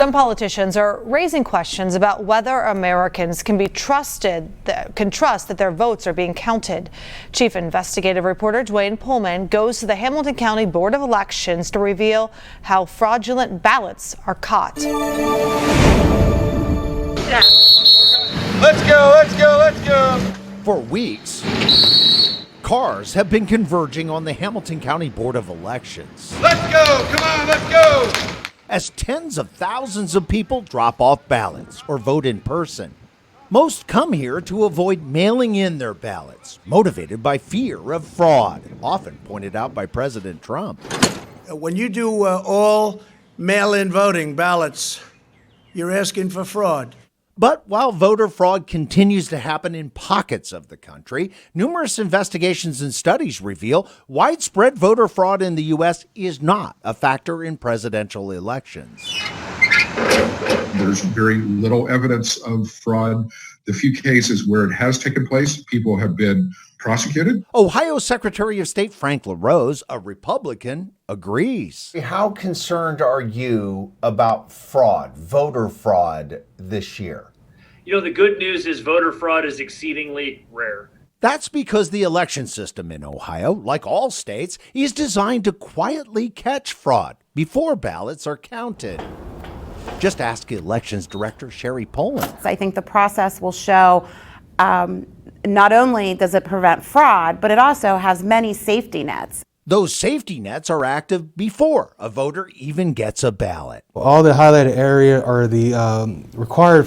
Some politicians are raising questions about whether Americans can trust that their votes are being counted. Chief investigative reporter Dwayne Pullman goes to the Hamilton County Board of Elections to reveal how fraudulent ballots are caught. Let's go. For weeks, cars have been converging on the Hamilton County Board of Elections. Let's go, come on, let's go. As tens of thousands of people drop off ballots or vote in person. Most come here to avoid mailing in their ballots, motivated by fear of fraud, often pointed out by President Trump. When you do all mail-in voting ballots, you're asking for fraud. But while voter fraud continues to happen in pockets of the country, numerous investigations and studies reveal widespread voter fraud in the U.S. is not a factor in presidential elections. There's very little evidence of fraud. The few cases where it has taken place, people have been prosecuted. Ohio Secretary of State Frank LaRose, a Republican, agrees. How concerned are you about fraud, voter fraud this year? You know, the good news is voter fraud is exceedingly rare. That's because the election system in Ohio, like all states, is designed to quietly catch fraud before ballots are counted. Just ask Elections Director Sherry Poland. I think the process will show not only does it prevent fraud, but it also has many safety nets. Those safety nets are active before a voter even gets a ballot. All the highlighted area are the required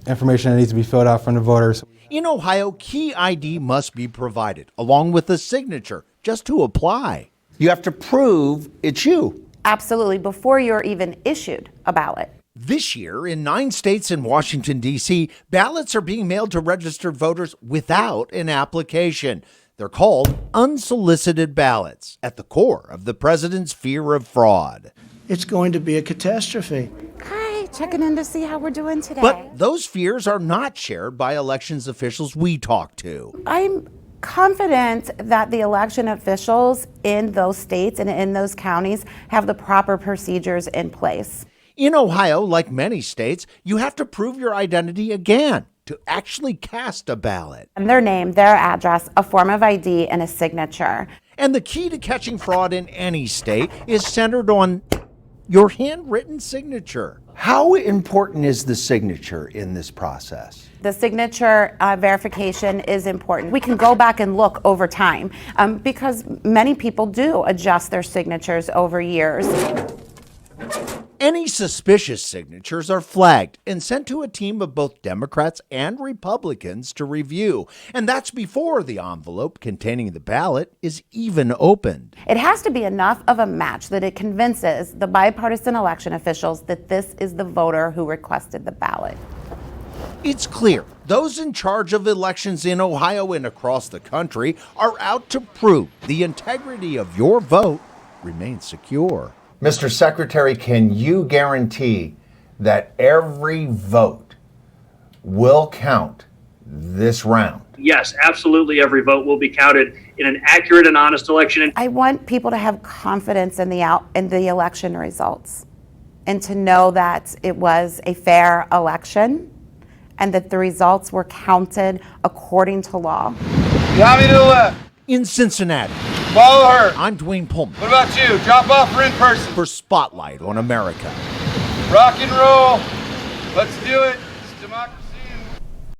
information that needs to be filled out from the voters. In Ohio, key ID must be provided, along with a signature, just to apply. You have to prove it's you. Absolutely, before you're even issued a ballot. This year, in 9 states and Washington, D.C., ballots are being mailed to registered voters without an application. They're called unsolicited ballots, at the core of the president's fear of fraud. It's going to be a catastrophe. Hi, checking in to see how we're doing today. But those fears are not shared by elections officials we talk to. I'm confident that the election officials in those states and in those counties have the proper procedures in place. In Ohio, like many states, you have to prove your identity again to actually cast a ballot. And their name, their address, a form of ID, and a signature. And the key to catching fraud in any state is centered on your handwritten signature. How important is the signature in this process? The signature verification is important. We can go back and look over time because many people do adjust their signatures over years. Any suspicious signatures are flagged and sent to a team of both Democrats and Republicans to review. And that's before the envelope containing the ballot is even opened. It has to be enough of a match that it convinces the bipartisan election officials that this is the voter who requested the ballot. It's clear those in charge of elections in Ohio and across the country are out to prove the integrity of your vote remains secure. Mr. Secretary, can you guarantee that every vote will count this round? Yes, absolutely every vote will be counted in an accurate and honest election. I want people to have confidence in the election results and to know that it was a fair election and that the results were counted according to law. You want me to In Cincinnati, follow her? I'm Dwayne Pullman. What about you? Drop off or in person? For Spotlight on America. Rock and roll. Let's do it. It's democracy.